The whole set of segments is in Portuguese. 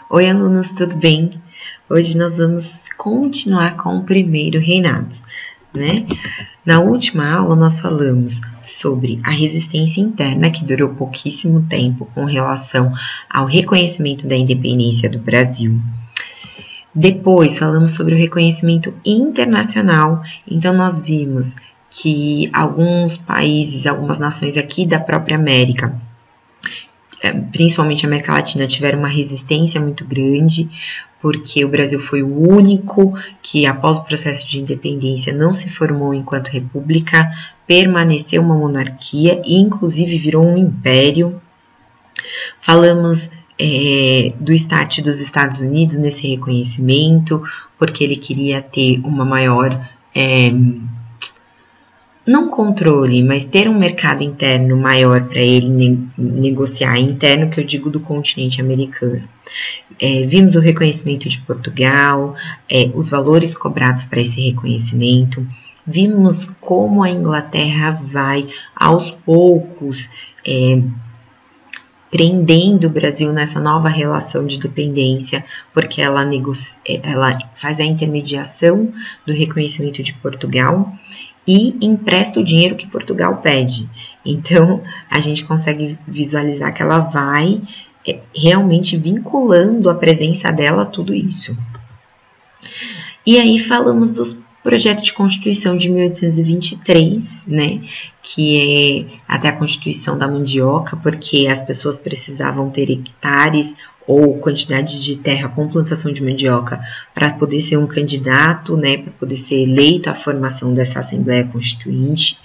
Oi, alunos, tudo bem? Hoje nós vamos continuar com o primeiro reinado, né? Na última aula nós falamos sobre a resistência interna, que durou pouquíssimo tempo com relação ao reconhecimento da independência do Brasil. Depois falamos sobre o reconhecimento internacional, então nós vimos que alguns países, algumas nações aqui da própria América, principalmente a América Latina, tiveram uma resistência muito grande, porque o Brasil foi o único que, após o processo de independência, não se formou enquanto república, permaneceu uma monarquia e, inclusive, virou um império. Falamos do start dos Estados Unidos nesse reconhecimento, porque ele queria ter uma maior... não controle, mas ter um mercado interno maior para ele negociar, interno que eu digo do continente americano. Vimos o reconhecimento de Portugal, os valores cobrados para esse reconhecimento, vimos como a Inglaterra vai aos poucos prendendo o Brasil nessa nova relação de dependência, porque ela faz a intermediação do reconhecimento de Portugal e empresta o dinheiro que Portugal pede. Então, a gente consegue visualizar que ela vai realmente vinculando a presença dela a tudo isso. E aí falamos dos projetos de Constituição de 1823, né, que é até a Constituição da Mandioca, porque as pessoas precisavam ter hectares ou quantidade de terra com plantação de mandioca para poder ser um candidato, né, para poder ser eleito à formação dessa Assembleia Constituinte,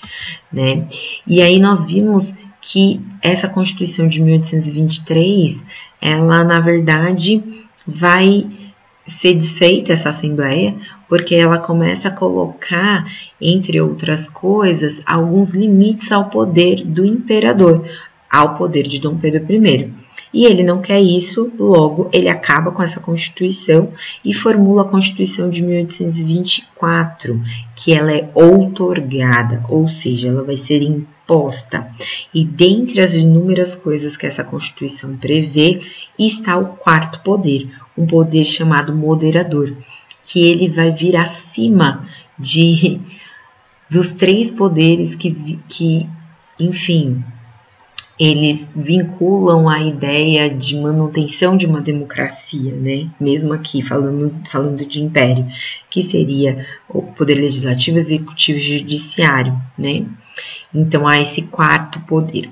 né. E aí nós vimos que essa Constituição de 1823, ela na verdade vai ser desfeita, essa Assembleia, porque ela começa a colocar, entre outras coisas, alguns limites ao poder do imperador, ao poder de Dom Pedro I. E ele não quer isso, logo ele acaba com essa Constituição e formula a Constituição de 1824, que ela é outorgada, ou seja, ela vai ser imposta. E dentre as inúmeras coisas que essa Constituição prevê, está o quarto poder, um poder chamado moderador, que ele vai vir acima dos três poderes que enfim, eles vinculam a ideia de manutenção de uma democracia, né? Mesmo aqui falando de império, que seria o poder legislativo, executivo e judiciário, né? Então há esse quarto poder.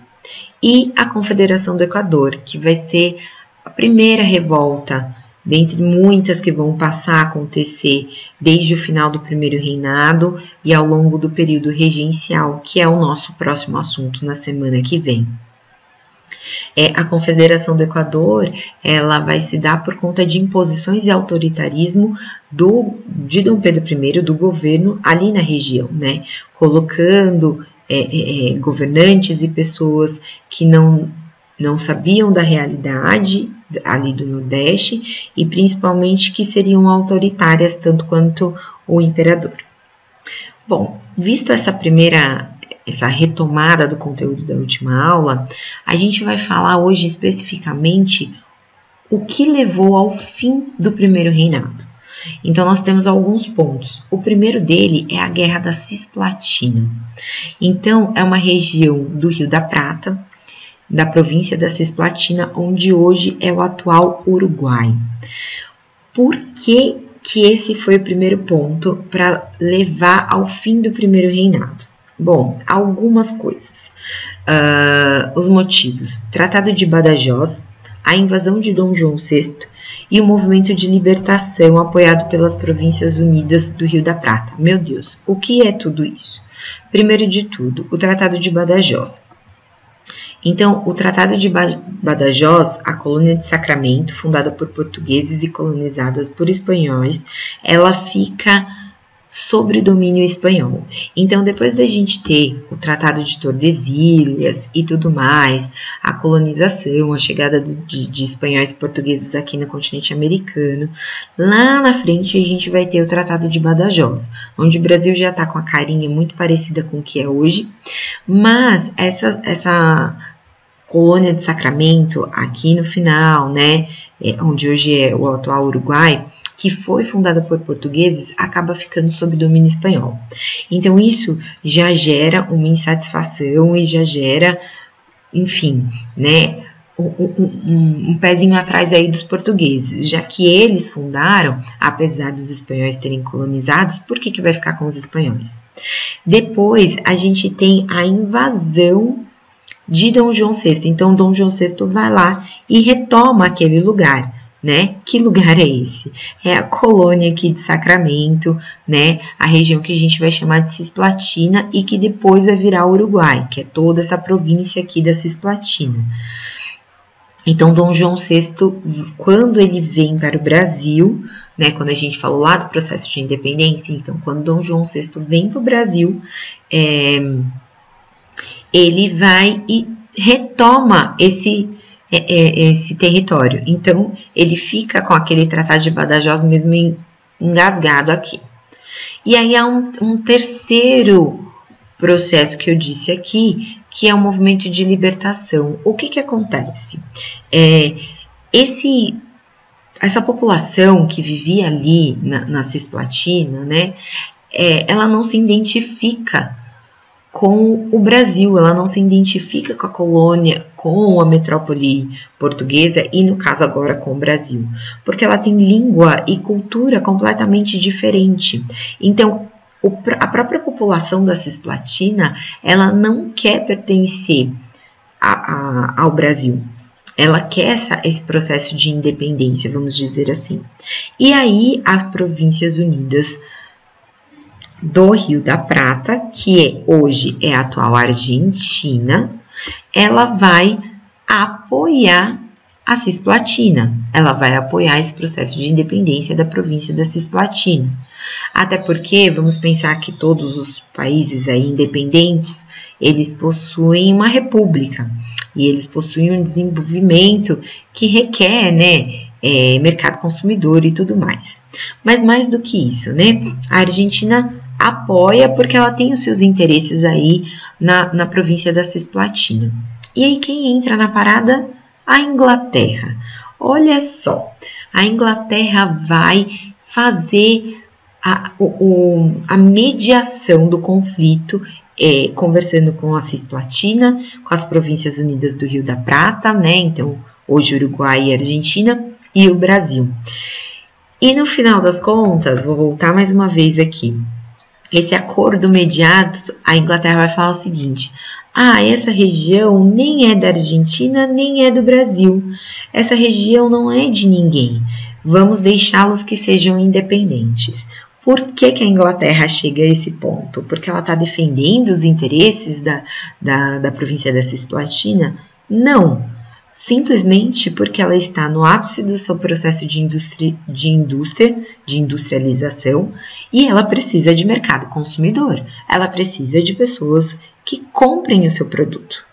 E a Confederação do Equador, que vai ser a primeira revolta, dentre muitas que vão passar a acontecer desde o final do primeiro reinado e ao longo do período regencial, que é o nosso próximo assunto na semana que vem. A Confederação do Equador, ela vai se dar por conta de imposições e autoritarismo de Dom Pedro I, do governo ali na região, né? Colocando governantes e pessoas que não sabiam da realidade ali do Nordeste e principalmente que seriam autoritárias tanto quanto o imperador. Bom, visto essa retomada do conteúdo da última aula, a gente vai falar hoje especificamente o que levou ao fim do primeiro reinado. Então, nós temos alguns pontos. O primeiro dele é a Guerra da Cisplatina. Então, é uma região do Rio da Prata, da província da Cisplatina, onde hoje é o atual Uruguai. Por que esse foi o primeiro ponto para levar ao fim do primeiro reinado? Bom, algumas coisas. Os motivos: Tratado de Badajoz, a invasão de Dom João VI e o movimento de libertação apoiado pelas Províncias Unidas do Rio da Prata. Meu Deus, o que é tudo isso? Primeiro de tudo, o Tratado de Badajoz. Então, o Tratado de Badajoz, a colônia de Sacramento, fundada por portugueses e colonizada por espanhóis, ela fica sobre domínio espanhol. Então, depois da gente ter o Tratado de Tordesilhas e tudo mais, a colonização, a chegada de espanhóis e portugueses aqui no continente americano, lá na frente a gente vai ter o Tratado de Badajoz, onde o Brasil já está com a carinha muito parecida com o que é hoje, mas Colônia de Sacramento, aqui no final, né, onde hoje é o atual Uruguai, que foi fundada por portugueses, acaba ficando sob domínio espanhol. Então, isso já gera uma insatisfação e já gera, enfim, né, um pezinho atrás aí dos portugueses, já que eles fundaram, apesar dos espanhóis terem colonizados, por que vai ficar com os espanhóis? Depois, a gente tem a invasão de Dom João VI. Então, Dom João VI vai lá e retoma aquele lugar, né? Que lugar é esse? É a colônia aqui de Sacramento, né? A região que a gente vai chamar de Cisplatina e que depois vai virar Uruguai, que é toda essa província aqui da Cisplatina. Então, Dom João VI, quando ele vem para o Brasil, né, quando a gente falou lá do processo de independência, então, quando Dom João VI vem para o Brasil, ele vai e retoma esse território. Então, ele fica com aquele tratado de Badajoz mesmo engasgado aqui. E aí há um terceiro processo que eu disse aqui, que é o movimento de libertação. O que acontece? Essa população que vivia ali na Cisplatina, né, ela não se identifica com o Brasil, ela não se identifica com a colônia, com a metrópole portuguesa e, no caso agora, com o Brasil, porque ela tem língua e cultura completamente diferente. Então, a própria população da Cisplatina, ela não quer pertencer ao Brasil. Ela quer esse processo de independência, vamos dizer assim. E aí, as Províncias Unidas do Rio da Prata, que hoje é a atual Argentina, ela vai apoiar a Cisplatina. Ela vai apoiar esse processo de independência da província da Cisplatina. Até porque, vamos pensar que todos os países aí independentes, eles possuem uma república. E eles possuem um desenvolvimento que requer, né, mercado consumidor e tudo mais. Mas mais do que isso, né, a Argentina apoia porque ela tem os seus interesses aí na província da Cisplatina. E aí quem entra na parada? A Inglaterra. Olha só, a Inglaterra vai fazer a mediação do conflito, conversando com a Cisplatina, com as Províncias Unidas do Rio da Prata, né? Então, hoje Uruguai e Argentina, e o Brasil. E no final das contas, vou voltar mais uma vez aqui, esse acordo mediado, a Inglaterra vai falar o seguinte: essa região nem é da Argentina, nem é do Brasil. Essa região não é de ninguém. Vamos deixá-los que sejam independentes. Por que a Inglaterra chega a esse ponto? Porque ela está defendendo os interesses da província da Cisplatina? Não. Simplesmente porque ela está no ápice do seu processo de industrialização e ela precisa de mercado consumidor. Ela precisa de pessoas que comprem o seu produto.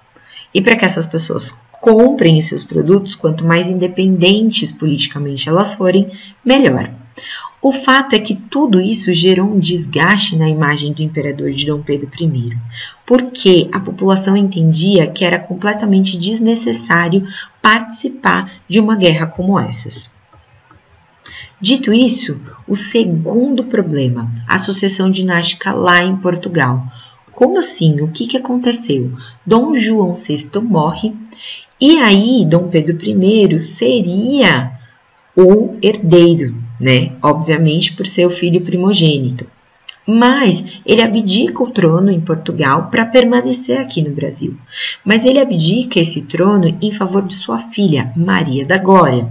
E para que essas pessoas comprem os seus produtos, quanto mais independentes politicamente elas forem, melhor. O fato é que tudo isso gerou um desgaste na imagem do imperador de Dom Pedro I, porque a população entendia que era completamente desnecessário participar de uma guerra como essas. Dito isso, o segundo problema, a sucessão dinástica lá em Portugal. Como assim? O que aconteceu? Dom João VI morre e aí Dom Pedro I seria o herdeiro, né? Obviamente por ser o filho primogênito. Mas ele abdica o trono em Portugal para permanecer aqui no Brasil. Mas ele abdica esse trono em favor de sua filha, Maria da Glória.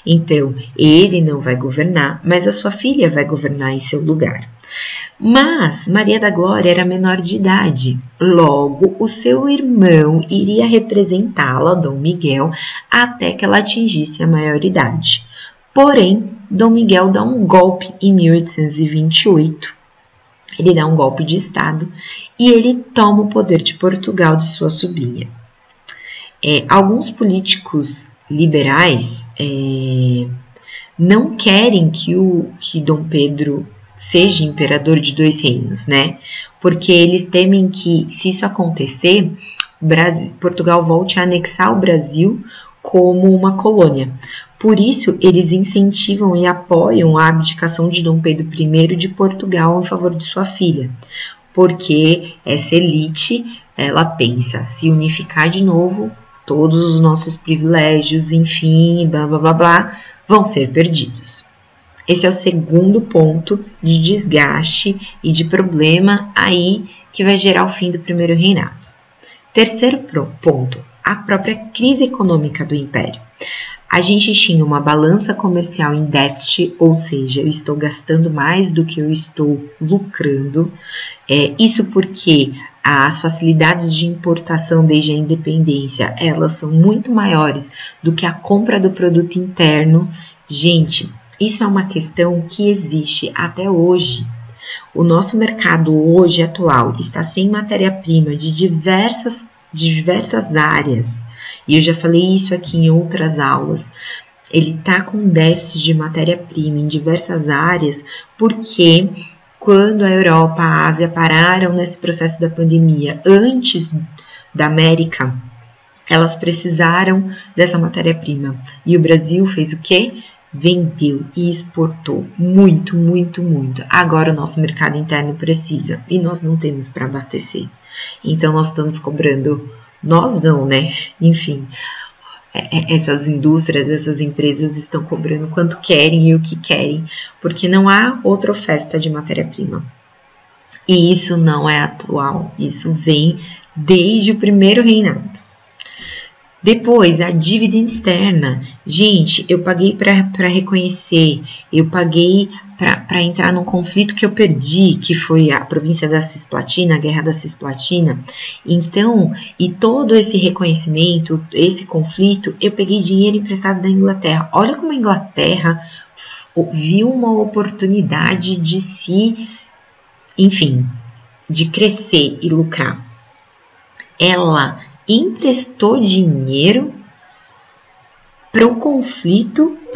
Então, ele não vai governar, mas a sua filha vai governar em seu lugar. Mas Maria da Glória era menor de idade, logo o seu irmão iria representá-la, Dom Miguel, até que ela atingisse a maioridade. Porém, Dom Miguel dá um golpe em 1828, ele dá um golpe de Estado e ele toma o poder de Portugal de sua sobrinha. Alguns políticos liberais não querem que Dom Pedro seja imperador de dois reinos, né? Porque eles temem que, se isso acontecer, Portugal volte a anexar o Brasil como uma colônia. Por isso, eles incentivam e apoiam a abdicação de Dom Pedro I de Portugal em favor de sua filha, porque essa elite, ela pensa se unificar de novo, todos os nossos privilégios, enfim, blá blá blá blá, vão ser perdidos. Esse é o segundo ponto de desgaste e de problema aí que vai gerar o fim do primeiro reinado. Terceiro ponto, a própria crise econômica do Império. A gente tinha uma balança comercial em déficit, ou seja, eu estou gastando mais do que eu estou lucrando. Isso porque as facilidades de importação desde a independência, elas são muito maiores do que a compra do produto interno. Gente, isso é uma questão que existe até hoje. O nosso mercado hoje atual está sem matéria-prima de diversas áreas. E eu já falei isso aqui em outras aulas. Ele está com déficit de matéria-prima em diversas áreas porque quando a Europa, a Ásia pararam nesse processo da pandemia antes da América, elas precisaram dessa matéria-prima. E o Brasil fez o quê? Vendeu e exportou muito, muito, muito. Agora o nosso mercado interno precisa e nós não temos para abastecer. Então nós estamos cobrando, nós não, né? Enfim, essas indústrias, essas empresas estão cobrando quanto querem e o que querem, porque não há outra oferta de matéria-prima. E isso não é atual, isso vem desde o primeiro reinado. Depois, a dívida externa. Gente, eu paguei para reconhecer, eu paguei para entrar num conflito que eu perdi, que foi a província da Cisplatina, a Guerra da Cisplatina. Então, e todo esse reconhecimento, esse conflito, eu peguei dinheiro emprestado da Inglaterra. Olha como a Inglaterra viu uma oportunidade de de crescer e lucrar. Ela emprestou dinheiro para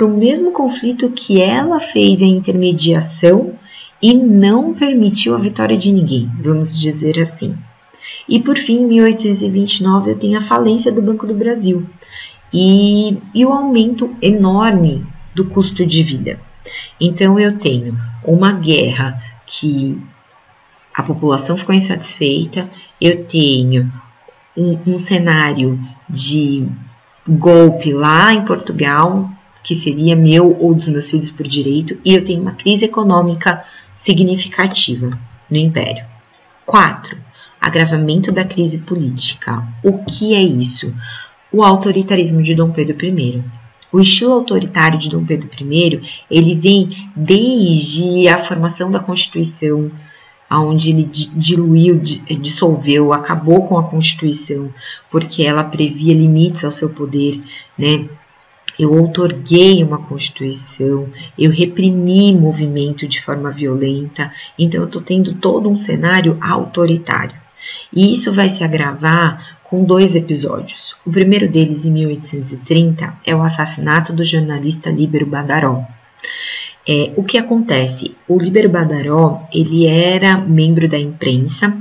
o mesmo conflito que ela fez a intermediação e não permitiu a vitória de ninguém, vamos dizer assim. E por fim, em 1829, eu tenho a falência do Banco do Brasil e o aumento enorme do custo de vida. Então eu tenho uma guerra que a população ficou insatisfeita, eu tenho um cenário de golpe lá em Portugal, que seria meu ou dos meus filhos por direito, e eu tenho uma crise econômica significativa no Império. 4. Agravamento da crise política. O que é isso? O autoritarismo de Dom Pedro I. O estilo autoritário de Dom Pedro I, ele vem desde a formação da Constituição, onde ele dissolveu, acabou com a Constituição, porque ela previa limites ao seu poder, né? Eu outorguei uma Constituição, eu reprimi movimento de forma violenta, então eu estou tendo todo um cenário autoritário. E isso vai se agravar com 2 episódios. O primeiro deles, em 1830, é o assassinato do jornalista Líbero Badaró. O que acontece? O Líbero Badaró, ele era membro da imprensa,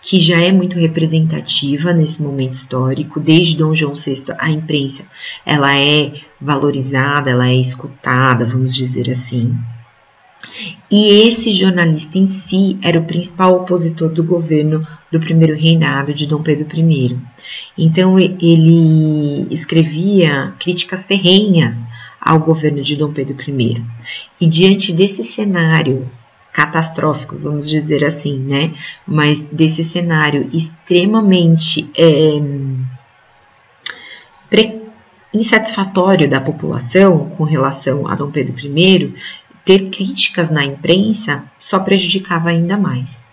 que já é muito representativa nesse momento histórico. Desde Dom João VI, a imprensa ela é valorizada, ela é escutada, vamos dizer assim. E esse jornalista em si era o principal opositor do governo do primeiro reinado de Dom Pedro I. Então ele escrevia críticas ferrenhas ao governo de Dom Pedro I. E diante desse cenário catastrófico, vamos dizer assim, né? Mas desse cenário extremamente insatisfatório da população com relação a Dom Pedro I, ter críticas na imprensa só prejudicava ainda mais.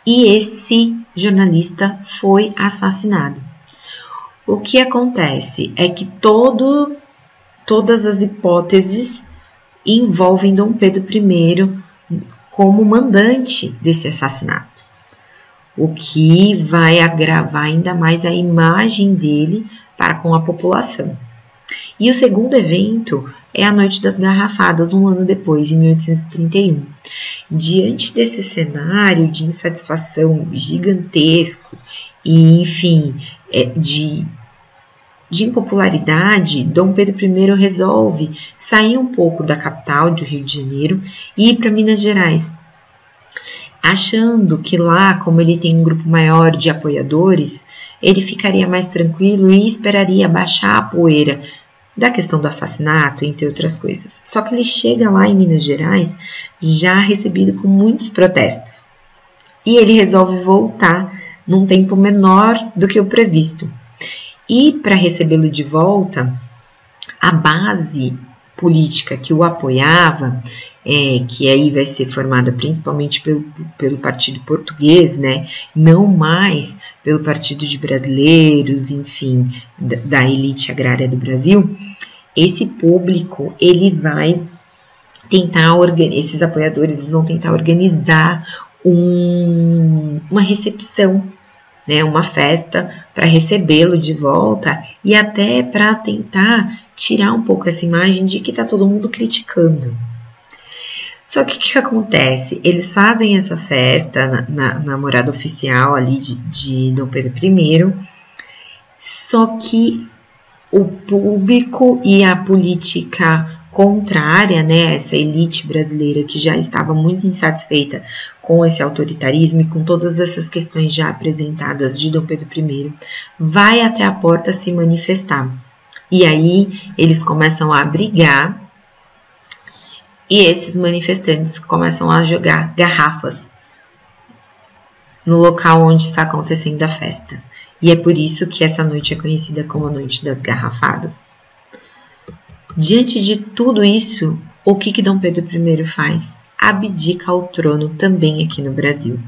E esse jornalista foi assassinado. O que acontece é que todas as hipóteses envolvem Dom Pedro I como mandante desse assassinato, o que vai agravar ainda mais a imagem dele para com a população. E o segundo evento é a Noite das Garrafadas, um ano depois, em 1831. Diante desse cenário de insatisfação gigantesco e, enfim, de impopularidade, Dom Pedro I resolve sair um pouco da capital, do Rio de Janeiro, e ir para Minas Gerais, achando que lá, como ele tem um grupo maior de apoiadores, ele ficaria mais tranquilo e esperaria baixar a poeira da questão do assassinato, entre outras coisas. Só que ele chega lá em Minas Gerais já recebido com muitos protestos. E ele resolve voltar num tempo menor do que o previsto. E para recebê-lo de volta, a base política que o apoiava, que aí vai ser formada principalmente pelo Partido Português, né, não mais pelo Partido de Brasileiros, enfim, da elite agrária do Brasil, esse público, ele vai tentar, esses apoiadores, eles vão tentar organizar uma recepção, né, uma festa para recebê-lo de volta e até para tentar tirar um pouco essa imagem de que está todo mundo criticando. Só que o que acontece? Eles fazem essa festa na morada oficial ali de Dom Pedro I, só que o público e a política contrária, né, essa elite brasileira que já estava muito insatisfeita com esse autoritarismo e com todas essas questões já apresentadas de Dom Pedro I, vai até a porta se manifestar. E aí eles começam a brigar e esses manifestantes começam a jogar garrafas no local onde está acontecendo a festa. E é por isso que essa noite é conhecida como a Noite das Garrafadas. Diante de tudo isso, o que Dom Pedro I faz? Abdica ao trono também aqui no Brasil.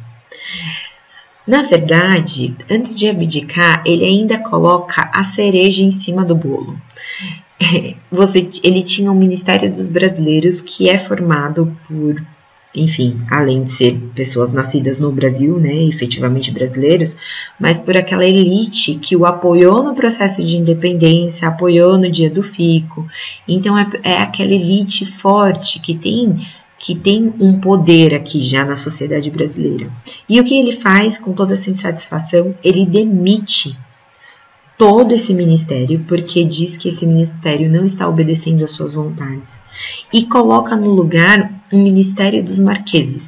Na verdade, antes de abdicar, ele ainda coloca a cereja em cima do bolo. Ele tinha o Ministério dos Brasileiros, que é formado por, enfim, além de ser pessoas nascidas no Brasil, né, efetivamente brasileiros, mas por aquela elite que o apoiou no processo de independência, apoiou no dia do fico. Então é aquela elite forte que tem um poder aqui já na sociedade brasileira. E o que ele faz com toda essa insatisfação? Ele demite todo esse ministério, porque diz que esse ministério não está obedecendo às suas vontades, e coloca no lugar o Ministério dos Marqueses,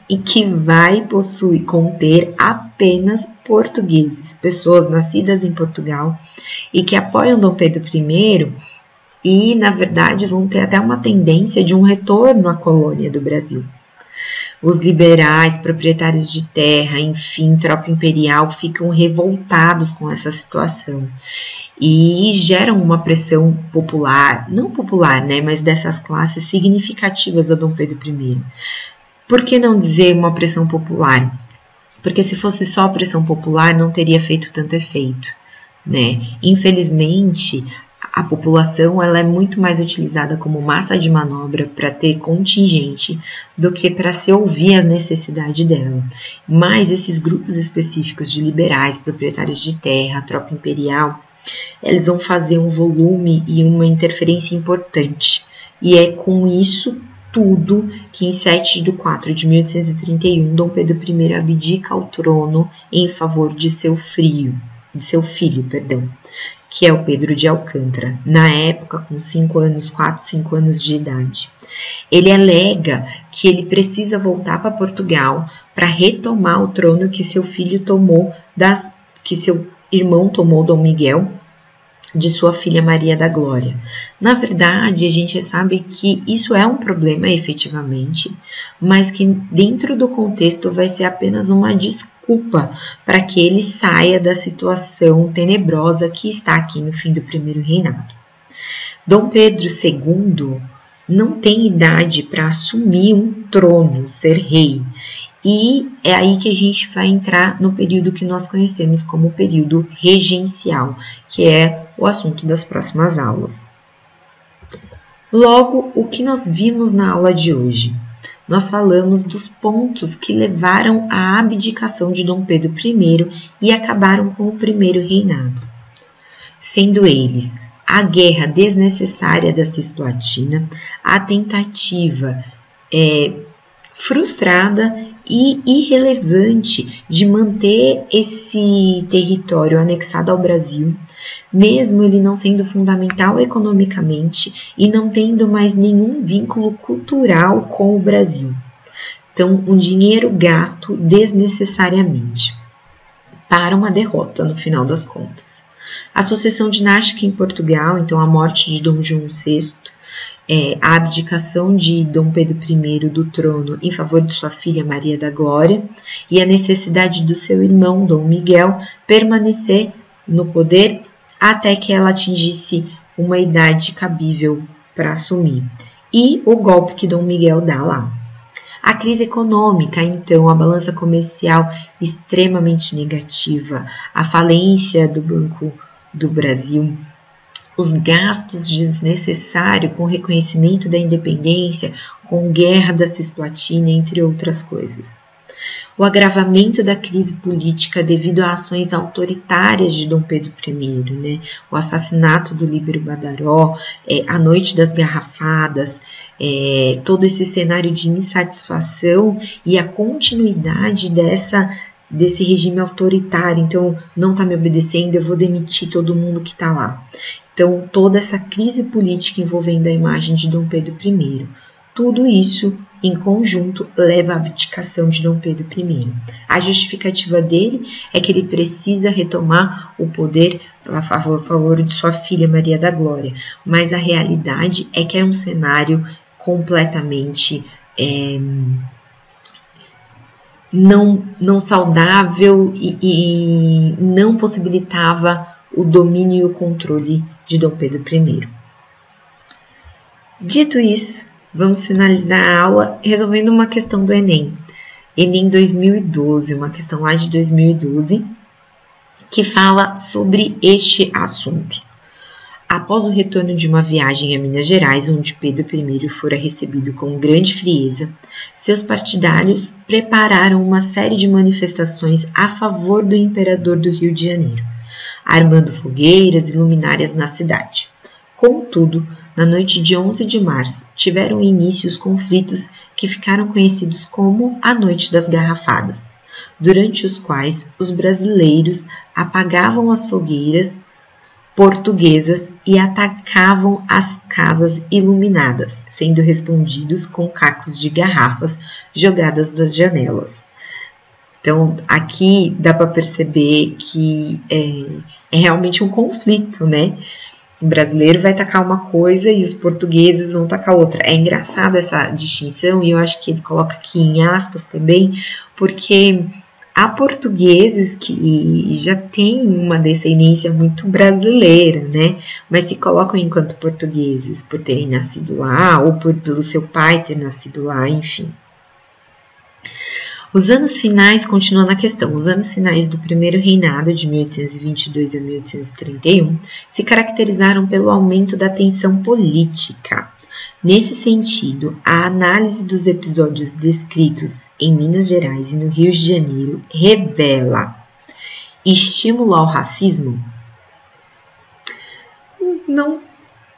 e que vai conter apenas portugueses, pessoas nascidas em Portugal, e que apoiam Dom Pedro I, e, na verdade, vão ter até uma tendência de um retorno à colônia do Brasil. Os liberais, proprietários de terra, enfim, tropa imperial, ficam revoltados com essa situação e geram uma pressão popular, não popular, né, mas dessas classes significativas a Dom Pedro I. Por que não dizer uma pressão popular? Porque se fosse só pressão popular, não teria feito tanto efeito, né? Infelizmente, a população ela é muito mais utilizada como massa de manobra para ter contingente do que para se ouvir a necessidade dela. Mas esses grupos específicos de liberais, proprietários de terra, tropa imperial, eles vão fazer um volume e uma interferência importante. E é com isso tudo que em 7 de 4 de 1831, Dom Pedro I abdica ao trono em favor de seu filho, que é o Pedro de Alcântara, na época com 4, 5 anos de idade. Ele alega que ele precisa voltar para Portugal para retomar o trono que seu filho tomou, que seu irmão tomou, Dom Miguel, de sua filha Maria da Glória. Na verdade, a gente sabe que isso é um problema efetivamente, mas que dentro do contexto vai ser apenas uma desculpa para que ele saia da situação tenebrosa que está aqui no fim do primeiro reinado. Dom Pedro II não tem idade para assumir um trono, ser rei, e é aí que a gente vai entrar no período que nós conhecemos como período regencial, que é o assunto das próximas aulas. Logo, o que nós vimos na aula de hoje? Nós falamos dos pontos que levaram à abdicação de Dom Pedro I e acabaram com o primeiro reinado, sendo eles a guerra desnecessária da Cisplatina, a tentativa frustrada e irrelevante de manter esse território anexado ao Brasil, mesmo ele não sendo fundamental economicamente e não tendo mais nenhum vínculo cultural com o Brasil. Então, um dinheiro gasto desnecessariamente para uma derrota no final das contas. A sucessão dinástica em Portugal, então a morte de Dom João VI, a abdicação de Dom Pedro I do trono em favor de sua filha Maria da Glória e a necessidade do seu irmão Dom Miguel permanecer no poder até que ela atingisse uma idade cabível para assumir. E o golpe que Dom Miguel dá lá. A crise econômica, então, a balança comercial extremamente negativa, a falência do Banco do Brasil, os gastos desnecessários com o reconhecimento da independência, com guerra da Cisplatina, entre outras coisas. O agravamento da crise política devido a ações autoritárias de Dom Pedro I, né? O assassinato do Líbero Badaró, a Noite das Garrafadas, todo esse cenário de insatisfação e a continuidade desse regime autoritário. Então, não está me obedecendo, eu vou demitir todo mundo que está lá. Então, toda essa crise política envolvendo a imagem de Dom Pedro I. Tudo isso, em conjunto, leva à abdicação de Dom Pedro I. A justificativa dele é que ele precisa retomar o poder a favor de sua filha Maria da Glória. Mas a realidade é que era um cenário completamente não saudável e não possibilitava o domínio e o controle de Dom Pedro I. Dito isso, vamos finalizar a aula resolvendo uma questão do Enem. Enem 2012, uma questão lá de 2012, que fala sobre este assunto. Após o retorno de uma viagem a Minas Gerais, onde Pedro I fora recebido com grande frieza, seus partidários prepararam uma série de manifestações a favor do imperador do Rio de Janeiro, armando fogueiras e luminárias na cidade. Contudo, na noite de 11 de março, tiveram início os conflitos que ficaram conhecidos como a Noite das Garrafadas, durante os quais os brasileiros apagavam as fogueiras portuguesas e atacavam as casas iluminadas, sendo respondidos com cacos de garrafas jogadas das janelas. Então, aqui dá para perceber que é realmente um conflito, né? O brasileiro vai tacar uma coisa e os portugueses vão tacar outra. É engraçado essa distinção e eu acho que ele coloca aqui em aspas também, porque há portugueses que já têm uma descendência muito brasileira, né? Mas se colocam enquanto portugueses por terem nascido lá ou pelo seu pai ter nascido lá, enfim. Os anos finais, continuando a questão, os anos finais do primeiro reinado, de 1822 a 1831, se caracterizaram pelo aumento da tensão política. Nesse sentido, a análise dos episódios descritos em Minas Gerais e no Rio de Janeiro revela estímulo ao racismo?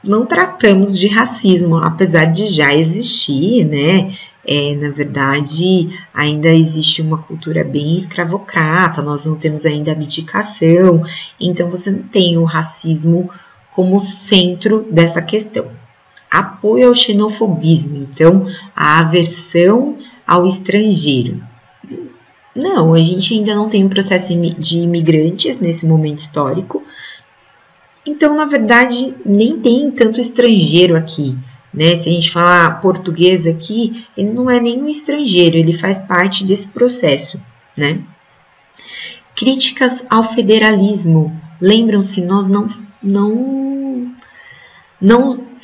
Não tratamos de racismo, apesar de já existir, né? Na verdade, ainda existe uma cultura bem escravocrata, nós não temos ainda abdicação, então você não tem o racismo como centro dessa questão. Apoio ao xenofobismo, então a aversão ao estrangeiro. Não, a gente ainda não tem um processo de imigrantes nesse momento histórico, então na verdade nem tem tanto estrangeiro aqui. Né? Se a gente falar português aqui, ele não é nenhum estrangeiro, ele faz parte desse processo. Né? Críticas ao federalismo. Lembram-se, nós não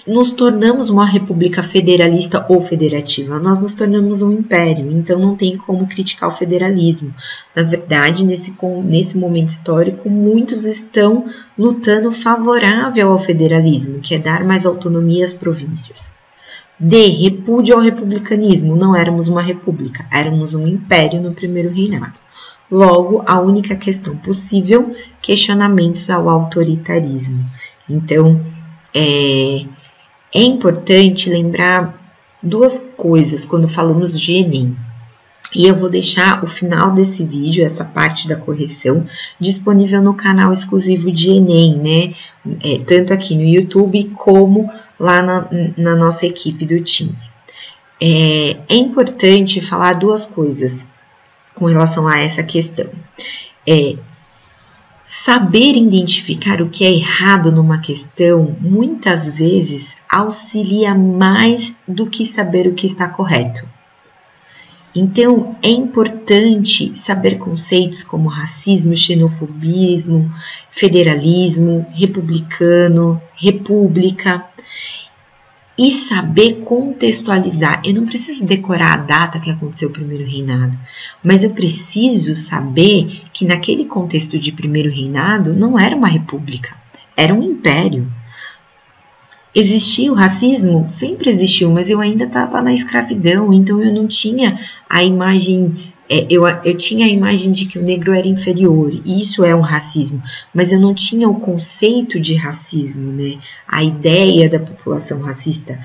nos tornamos uma república federalista ou federativa, nós nos tornamos um império, então não tem como criticar o federalismo. Na verdade, nesse momento histórico, muitos estão lutando favorável ao federalismo, que é dar mais autonomia às províncias. D. Repúdio ao republicanismo. Não éramos uma república, éramos um império no primeiro reinado. Logo, a única questão possível, questionamentos ao autoritarismo. Então, é importante lembrar duas coisas quando falamos de Enem. E eu vou deixar o final desse vídeo, essa parte da correção, disponível no canal exclusivo de Enem, né? Tanto aqui no YouTube como lá na nossa equipe do Teams. É importante falar duas coisas com relação a essa questão. Saber identificar o que é errado numa questão, muitas vezes, auxilia mais do que saber o que está correto. Então, é importante saber conceitos como racismo, xenofobismo, federalismo, republicano, república, e saber contextualizar. Eu não preciso decorar a data que aconteceu o primeiro reinado, mas eu preciso saber que naquele contexto de primeiro reinado não era uma república, era um império. Existia o racismo? Sempre existiu, mas eu ainda estava na escravidão, então eu não tinha a imagem, eu tinha a imagem de que o negro era inferior, e isso é um racismo, mas eu não tinha o conceito de racismo, né? A ideia da população racista.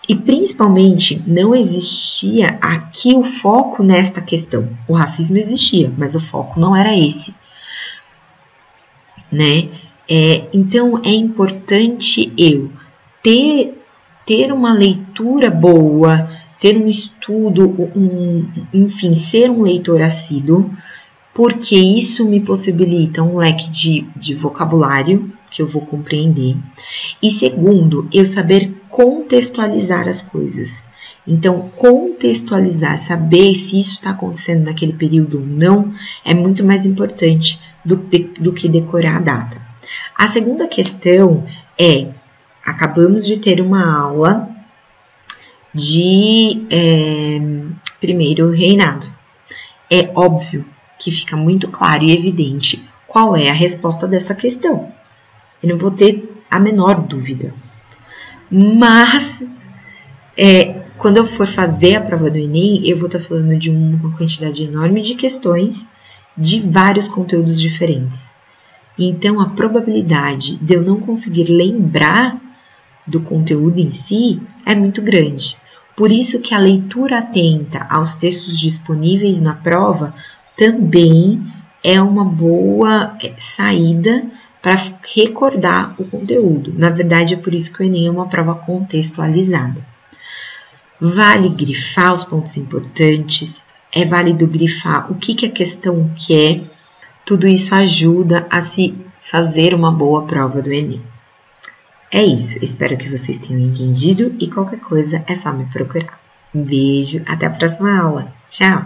E principalmente não existia aqui o foco nesta questão. O racismo existia, mas o foco não era esse, né? Então é importante eu ter uma leitura boa, ter um estudo, enfim, ser um leitor assíduo, porque isso me possibilita um leque de vocabulário que eu vou compreender. E segundo, eu saber contextualizar as coisas. Então, contextualizar, saber se isso está acontecendo naquele período ou não, é muito mais importante do que decorar a data. A segunda questão é: acabamos de ter uma aula de primeiro reinado. É óbvio que fica muito claro e evidente qual é a resposta dessa questão. Eu não vou ter a menor dúvida. Mas, quando eu for fazer a prova do Enem, eu vou estar falando de uma quantidade enorme de questões de vários conteúdos diferentes. Então, a probabilidade de eu não conseguir lembrar do conteúdo em si é muito grande. Por isso que a leitura atenta aos textos disponíveis na prova também é uma boa saída para recordar o conteúdo. Na verdade, é por isso que o Enem é uma prova contextualizada. Vale grifar os pontos importantes, é válido grifar o que a questão quer. Tudo isso ajuda a se fazer uma boa prova do Enem. É isso, espero que vocês tenham entendido e qualquer coisa é só me procurar. Um beijo, até a próxima aula. Tchau!